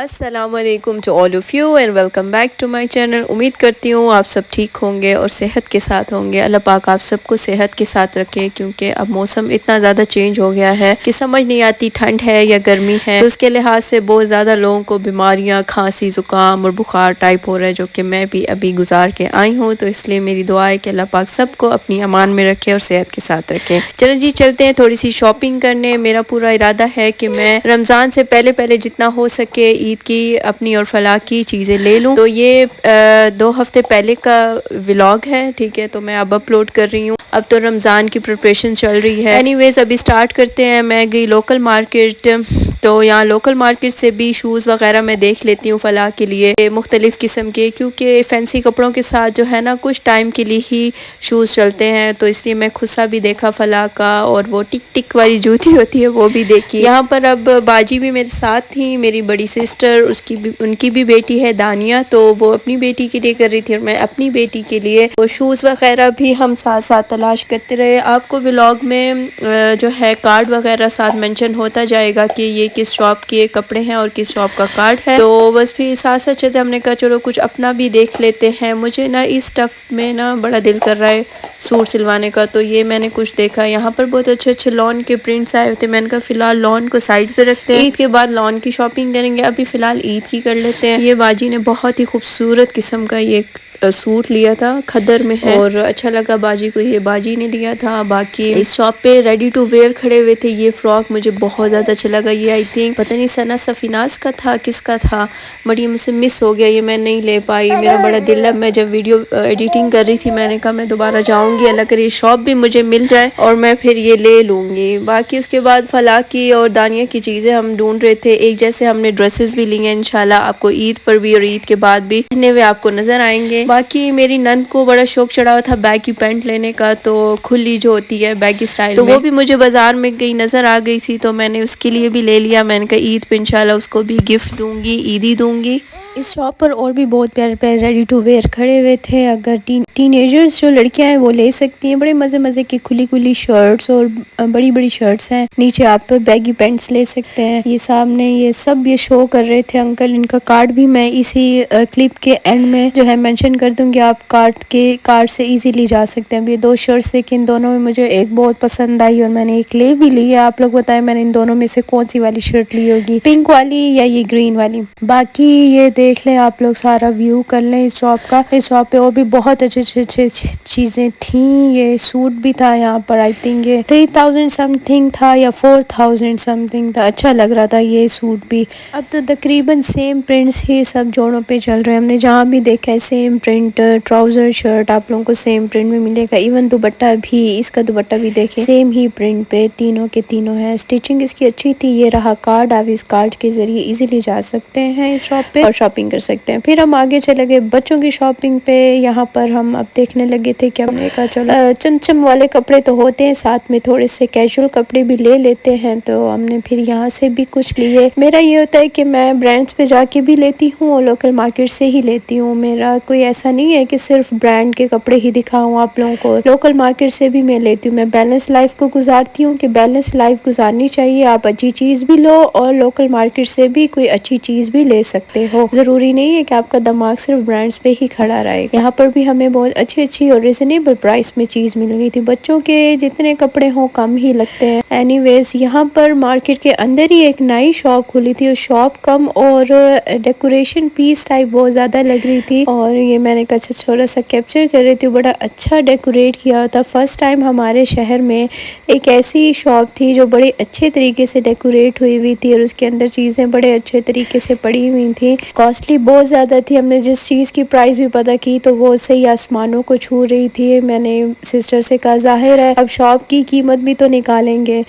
अस्सलामुअलैकुम to all of you and welcome back to my channel. उम्मीद करती हूँ आप सब ठीक होंगे और सेहत के साथ होंगे। अल्लाह पाक आप सबको सेहत के साथ रखे, क्योंकि अब मौसम इतना ज़्यादा चेंज हो गया है कि समझ नहीं आती ठंड है या गर्मी है। तो उसके लिहाज से बहुत ज़्यादा लोगों को बीमारियाँ, खांसी, ज़ुकाम और बुखार टाइप हो रहा है, जो कि मैं भी अभी गुजार के आई हूँ। तो इसलिए मेरी दुआ है कि अल्लाह पाक सबको अपनी अमान में रखे और सेहत के साथ रखे। चलो जी, चलते हैं थोड़ी सी शॉपिंग करने। मेरा पूरा इरादा है कि मैं रमज़ान से पहले जितना हो सके ईद की अपनी और फलाह की चीज़ें ले लूँ। तो ये 2 हफ्ते पहले का व्लॉग है, ठीक है, तो मैं अब अपलोड कर रही हूँ। अब तो रमज़ान की प्रिपरेशन चल रही है। एनीवेज अभी स्टार्ट करते हैं। मैं गई लोकल मार्केट, तो यहाँ लोकल मार्केट से भी शूज़ वगैरह मैं देख लेती हूँ फलाह के लिए मुख्तलिफ़ किस्म के, क्योंकि फैंसी कपड़ों के साथ जो है ना कुछ टाइम के लिए ही शूज़ चलते हैं। तो इसलिए मैं खुद सा भी देखा फलाह का, और वो टिक टिक वाली जूती होती है वो भी देखी। यहाँ पर अब बाजी भी मेरे साथ थी, मेरी बड़ी सिस्टर, उनकी भी बेटी है दानिया, तो वो अपनी बेटी के लिए कर रही थी और मैं अपनी बेटी के लिए। वो शूज़ वगैरह भी हम साथ साथ तलाश करते रहे। आपको व्लॉग में जो है कार्ड वगैरह साथ मेंशन होता जाएगा कि ये किस शॉप के कपड़े हैं और किस शॉप का कार्ड है। तो बस फिर साथ साथ चलते हमने कहा चलो कुछ अपना भी देख लेते हैं। मुझे ना इस स्टफ़ में ना बड़ा दिल कर रहा है सूट सिलवाने का, तो ये मैंने कुछ देखा। यहाँ पर बहुत अच्छे अच्छे लॉन के प्रिंट्स आए थे। मैंने कहा फ़िलहाल लॉन को साइड पे रखते हैं, ईद के बाद लॉन की शॉपिंग करेंगे। अभी फ़िलहाल ईद की कर लेते हैं। ये बाजी ने बहुत ही खूबसूरत किस्म का ये सूट लिया था, खदर में है, और अच्छा लगा बाजी को, ये बाजी ने लिया था। बाकी इस शॉप पे रेडी टू वेयर खड़े हुए थे। ये फ्रॉक मुझे बहुत ज़्यादा अच्छा लगा। ये आई थिंक पता नहीं सना सफीनाज का था, किसका था, बड़ी मुझसे मिस हो गया, ये मैं नहीं ले पाई। मेरा बड़ा दिल है, मैं जब वीडियो एडिटिंग कर रही थी मैंने कहा मैं दोबारा जाऊँगी, अल्लाह करे शॉप भी मुझे मिल जाए और मैं फिर ये ले लूँगी। बाकी उसके बाद फलाह की और दानिया की चीज़ें हम ढूंढ रहे थे। एक जैसे हमने ड्रेसेस भी ली हैं, इंशाल्लाह आपको ईद पर भी और ईद के बाद भी पहने हुए आपको नज़र आएंगे। बाकी मेरी नंद को बड़ा शौक चढ़ा हुआ था बैगी पैंट लेने का, तो खुली जो होती है बैगी स्टाइल तो वो भी मुझे बाजार में गई नज़र आ गई थी, तो मैंने उसके लिए भी ले लिया। मैंने कहा ईद पे इंशाल्लाह उसको भी गिफ्ट दूंगी, ईदी दूंगी। इस शॉप पर और भी बहुत प्यारे प्यारे रेडी टू वेयर खड़े हुए थे। अगर टीनेजर्स जो लड़कियां हैं वो ले सकती हैं। बड़े मज़े मज़े की खुली खुली शर्ट्स और बड़ी बड़ी शर्ट्स हैं। नीचे आप बैगी पैंट्स ले सकते हैं। ये सामने ये सब ये शो कर रहे थे अंकल। इनका कार्ड भी मैं इसी क्लिप के एंड में जो है मेंशन कर दूंगी, आप कार्ड से इजीली जा सकते हैं। अब ये 2 शर्ट्स देखिए, इन दोनों में मुझे एक बहुत पसंद आई और मैंने एक ले भी ली है। आप लोग बताएं मैंने इन दोनों में से कौन सी वाली शर्ट ली होगी, पिंक वाली या ये ग्रीन वाली। बाकी ये देख लें आप लोग, सारा व्यू कर लें इस शॉप का। इस शॉप पे और भी बहुत अच्छे अच्छे चीज़ें थी। ये सूट भी था यहाँ पर, आई थिंक ये 3000 समथिंग था या 4000 समथिंग था। अच्छा लग रहा था ये सूट भी। अब तो तकरीबन सेम प्रिंट्स ही सब जोड़ों पे चल रहे हैं। हमने जहाँ भी देखा है सेम प्रिंट, ट्राउज़र शर्ट आप लोगों को सेम प्रिंट में मिलेगा। इवन दुपट्टा भी, इसका दुपट्टा भी देखें सेम ही प्रिंट पे तीनों के तीनों है। स्टिचिंग इसकी अच्छी थी। ये रहा कार्ड, आप इस कार्ड के ज़रिए इजीली जा सकते हैं इस शॉप पे और शॉपिंग कर सकते हैं। फिर हम आगे चले गए बच्चों की शॉपिंग पे। यहाँ पर हम अब देखने लगे थे कि हमने कहा चलो चमचम वाले कपड़े तो होते हैं, साथ में थोड़े से कैजुअल कपड़े भी ले लेते हैं। तो हमने फिर यहाँ से भी कुछ लिए। मेरा ये होता है कि मैं ब्रांड्स पे जाके भी लेती हूँ और लोकल मार्केट से ही लेती हूँ। मेरा कोई ऐसा नहीं है कि सिर्फ ब्रांड के कपड़े ही दिखाऊँ आप लोगों को, लोकल मार्केट से भी मैं लेती हूँ। मैं बैलेंस लाइफ को गुजारती हूँ कि बैलेंस लाइफ गुजारनी चाहिए। आप अच्छी चीज़ भी लो और लोकल मार्केट से भी कोई अच्छी चीज़ भी ले सकते हो। ज़रूरी नहीं है कि आपका दिमाग सिर्फ ब्रांड्स पे ही खड़ा रहे। यहाँ पर भी हमें बहुत अच्छी अच्छी और रिजनेबल प्राइस में चीज़ मिल गई थी। बच्चों के जितने कपड़े हों कम ही लगते हैं। एनीवेज यहाँ पर मार्केट के अंदर ही एक नई शॉप खुली थी। उस शॉप कम और डेकोरेशन पीस टाइप बहुत ज़्यादा लग रही थी, और ये मैंने कहा थोड़ा सा कैप्चर कर रही थी। बड़ा अच्छा डेकोरेट किया हुआ था। फर्स्ट टाइम हमारे शहर में एक ऐसी शॉप थी जो बड़े अच्छे तरीके से डेकोरेट हुई हुई थी और उसके अंदर चीज़ें बड़े अच्छे तरीके से पड़ी हुई थी। कॉस्टली बहुत ज़्यादा थी। हमने जिस चीज़ की प्राइस भी पता की तो वो सही आसमानों को छू रही थी। मैंने सिस्टर से कहा जाहिर है अब शॉप की कीमत भी तो निकालेंगे।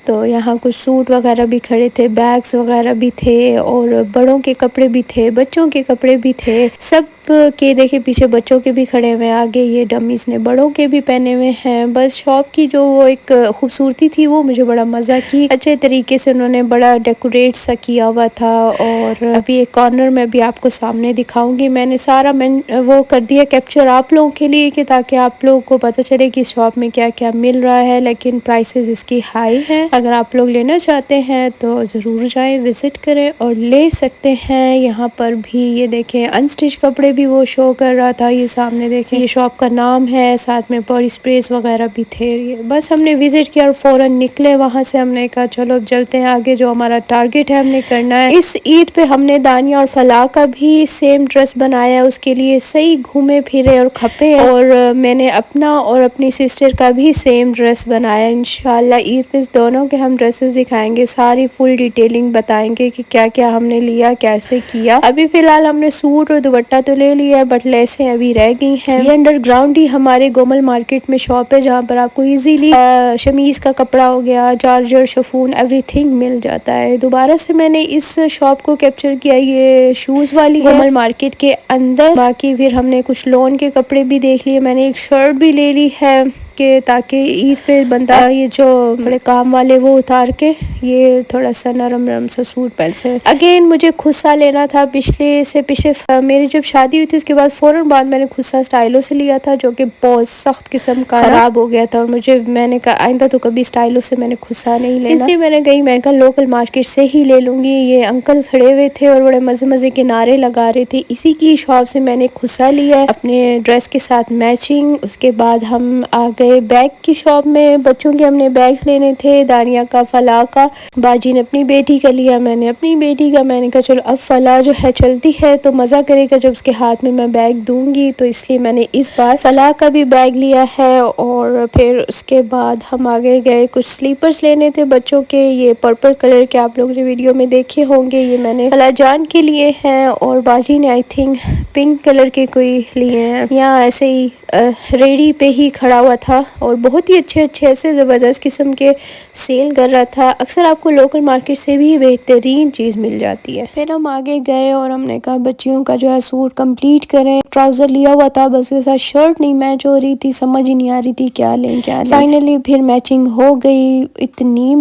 तो यहाँ कुछ सूट वगैरह भी खड़े थे, बैग्स वगैरह भी थे, और बड़ों के कपड़े भी थे, बच्चों के कपड़े भी थे। सब के देखिए पीछे बच्चों के भी खड़े हुए हैं, आगे ये डमीज ने बड़ों के भी पहने हुए हैं। बस शॉप की जो वो एक खूबसूरती थी वो मुझे बड़ा मज़ा की, अच्छे तरीके से उन्होंने बड़ा डेकोरेट सा किया हुआ था। और अभी एक कॉर्नर में भी आपको सामने दिखाऊंगी, मैंने सारा वो कर दिया कैप्चर आप लोगों के लिए कि ताकि आप लोगों को पता चले कि शॉप में क्या क्या मिल रहा है। लेकिन प्राइसेस इसकी हाई हैं, अगर आप लोग लेना चाहते हैं तो ज़रूर जाएं, विज़िट करें और ले सकते हैं। यहाँ पर भी ये देखें अनस्टिच कपड़े भी वो शो कर रहा था, ये सामने देखें, ये शॉप का नाम है, साथ में बॉडी स्प्रेस वगैरह भी थे। ये बस हमने विज़िट किया और फ़ौरन निकले वहाँ से। हमने कहा चलो अब चलते हैं आगे, जो हमारा टारगेट है हमने करना है। इस ईद पे हमने दानिया और फलाह का भी सेम ड्रेस बनाया, उसके लिए सही घूमे फिरे और खपे। और मैंने अपना और अपनी सिस्टर का भी सेम ड्रेस बनाया। इंशाल्लाह ईद पे दोनों के हम ड्रेसेस दिखाएंगे, सारी फुल डिटेलिंग बताएंगे कि क्या क्या हमने लिया, कैसे किया। अभी फ़िलहाल हमने सूट और दुपट्टा तो ले लिया है, बट लेसें अभी रह गई हैं। ये अंडरग्राउंड ही हमारे गोमल मार्केट में शॉप है, जहाँ पर आपको इजीली शमीज़ का कपड़ा हो गया, चार्जर, शफून, एवरीथिंग मिल जाता है। दोबारा से मैंने इस शॉप को कैप्चर किया, ये शूज़ वाली है गोमल मार्केट के अंदर। बाकी फिर हमने कुछ लॉन के कपड़े भी देख लिए, मैंने एक शर्ट भी ले ली है कि ताकि ईद पे बंदा ये जो बड़े काम वाले वो उतार के ये थोड़ा सा नरम नरम सा सूट पहन से। अगेन मुझे खुद सा लेना था, पिछले मेरी जब शादी हुई थी उसके बाद फ़ौरन बाद मैंने खुद सा स्टाइलो से लिया था, जो कि बहुत सख्त किस्म का ख़राब हो गया था। और मैंने कहा आइंदा तो कभी स्टाइलो से मैंने खुद सा नहीं लेना, इसलिए मैंने कहा लोकल मार्केट से ही ले लूँगी। ये अंकल खड़े हुए थे और बड़े मज़े मज़े के नारे लगा रहे थे, इसी की शॉप से मैंने खुद सा लिया है अपने ड्रेस के साथ मैचिंग। उसके बाद हम आ गए बैग की शॉप में, बच्चों के हमने बैग्स लेने थे, दानिया का, फलाह का। बाजी ने अपनी बेटी का लिया, मैंने अपनी बेटी का। मैंने कहा चलो अब फलाह जो है चलती है तो मज़ा करेगा जब उसके हाथ में मैं बैग दूंगी, तो इसलिए मैंने इस बार फलाह का भी बैग लिया है। और फिर उसके बाद हम आगे गए, कुछ स्लीपर्स लेने थे बच्चों के, ये पर्पल कलर के आप लोगों ने वीडियो में देखे होंगे, ये मैंने फलाह जान के लिए हैं। और बाजी ने आई थिंक पिंक कलर के कोई लिए हैं। यहाँ ऐसे ही रेडी पे ही खड़ा हुआ था और बहुत ही अच्छे अच्छे ऐसे ज़बरदस्त किस्म के सेल कर रहा था। अक्सर आपको लोकल मार्केट से भी बेहतरीन चीज़ मिल जाती है। फिर हम आगे गए और हमने कहा बच्चियों का जो है सूट कंप्लीट करें। ट्राउज़र लिया हुआ था, बस उसके साथ शर्ट नहीं मैच हो रही थी, समझ ही नहीं आ रही थी क्या लें क्या लें। फाइनली फिर मैचिंग हो गई। इतनी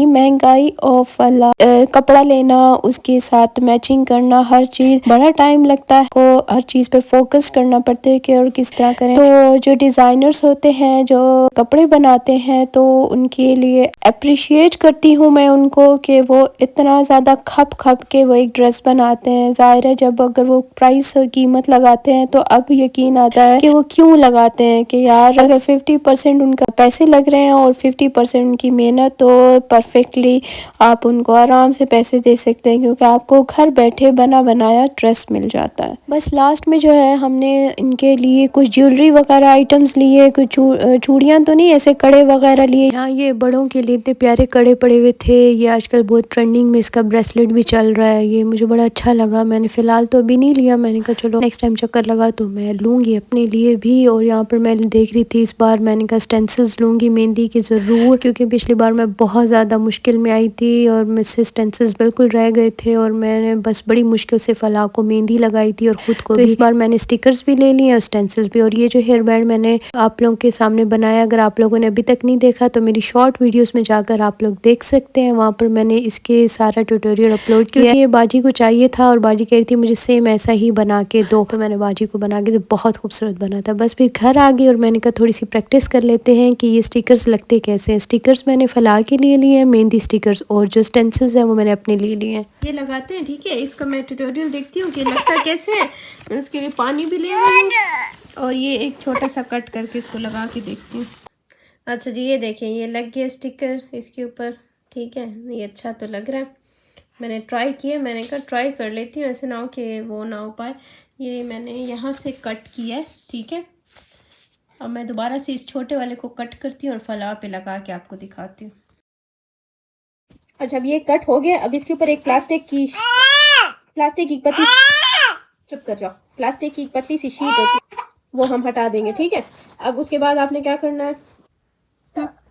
महंगाई और फला कपड़ा लेना, उसके साथ मैचिंग करना, हर चीज़ बड़ा टाइम लगता है को, हर चीज़ पे फोकस करना पड़ता है कि और किस तरह करें। तो जो डिज़ाइनर्स होते हैं जो कपड़े बनाते हैं तो उनके लिए अप्रिशिएट करती हूँ मैं उनको कि वो इतना ज़्यादा खप के वो एक ड्रेस बनाते हैं। ज़ाहिर है जब अगर वो प्राइस और कीमत लगाते हैं तो अब यकीन आता है कि वो क्यों लगाते हैं, कि यार अगर 50% उनका पैसे लग रहे हैं और 50% उनकी मेहनत, तो परफेक्टली आप उनको आराम से पैसे दे सकते हैं, क्योंकि आपको घर बैठे बना बनाया ड्रेस मिल जाता है। बस लास्ट में जो है हमने इनके लिए कुछ ज्वेलरी वगैरह आइटम्स लिए, कुछ चूड़ियाँ तो नहीं, ऐसे कड़े वगैरह लिए। यहाँ ये बड़ों के लिए इतने प्यारे कड़े पड़े हुए थे, ये आजकल बहुत ट्रेंडिंग में इसका ब्रेसलेट भी चल रहा है, ये मुझे बड़ा अच्छा लगा। मैंने फ़िलहाल तो अभी नहीं लिया, मैंने कहा चलो नेक्स्ट टाइम चक्कर लगा तो मैं लूँगी अपने लिए भी। और यहाँ पर मैं देख रही थी, इस बार मैंने कहा स्टेंसिल्स लूँगी मेहंदी के ज़रूर, क्योंकि पिछली बार मैं बहुत ज़्यादा मुश्किल में आई थी और मुझसे स्टेंसिल्स बिल्कुल रह गए थे और मैंने बस बड़ी मुश्किल से फलाह को मेहंदी लगाई थी और ख़ुद को। तो इस बार मैंने स्टिकर्स भी ले लिए और स्टेंसिल्स भी। और ये जो हेयर बैंड मैंने आप लोगों के सामने बनाया, अगर आप लोगों ने अभी तक नहीं देखा तो मेरी शॉर्ट वीडियोस में जाकर आप लोग देख सकते हैं, वहाँ पर मैंने इसके सारा ट्यूटोरियल अपलोड किया। ये बाजी को चाहिए था और बाजी कह रही थी मुझे सेम ऐसा ही बना के दो, तो मैंने बाजी को बना के, तो बहुत खूबसूरत बना था। बस फिर घर आ गई और मैंने कहा थोड़ी सी प्रैक्टिस कर लेते हैं कि ये स्टिकर्स लगते कैसे हैं। स्टिकर्स मैंने फलाह के लिए लिए हैं, मेहंदी स्टिकर्स, और जो स्टेंसिल्स हैं वो मैंने अपने लिए लिए हैं। ये लगाते हैं, ठीक है, इसका मैं ट्यूटोरियल देखती हूँ कि लगता कैसे है। मैं उसके लिए पानी भी ले आई हूँ और ये एक छोटा सा कट करके इसको लगा के देखती हूँ। अच्छा जी, ये देखें, ये लग गया स्टिकर इसके ऊपर, ठीक है, ये अच्छा तो लग रहा है। मैंने ट्राई किया, मैंने कहा ट्राई कर लेती हूँ, ऐसे ना हो कि वो ना हो पाए। ये मैंने यहाँ से कट किया है, ठीक है। अब मैं दोबारा से इस छोटे वाले को कट करती हूँ और फलाह पे लगा के आपको दिखाती हूँ। अच्छा, अब ये कट हो गया। अब इसके ऊपर एक प्लास्टिक की पतली, चुप कर जाओ, प्लास्टिक की पतली सी शीट होती है, वो हम हटा देंगे, ठीक है। अब उसके बाद आपने क्या करना है,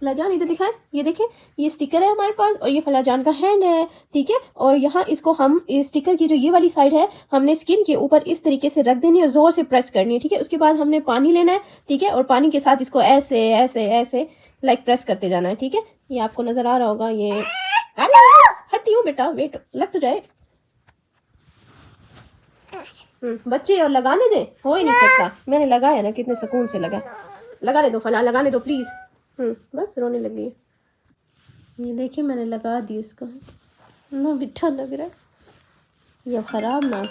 फलाजान इधर दिखाएं, ये देखें, ये स्टिकर है हमारे पास और ये फलाजान का हैंड है, ठीक है। और यहाँ इसको हम इस स्टिकर की जो ये वाली साइड है हमने स्किन के ऊपर इस तरीके से रख देनी है और जोर से प्रेस करनी है, ठीक है। उसके बाद हमने पानी लेना है, ठीक है, और पानी के साथ इसको ऐसे ऐसे ऐसे लाइक प्रेस करते जाना है, ठीक है। ये आपको नजर आ रहा होगा। ये हटती हूँ बेटा, वेट लग तो जाए। बच्चे और लगाने दे, हो ही नहीं सकता। मैंने लगाया ना, कितने सुकून से लगा। लगाने दो फला, लगाने दो प्लीज। बस रोने लगी है। ये देखिए मैंने लगा दी इसको, ना बिठा लग रहा है, ये खराब ना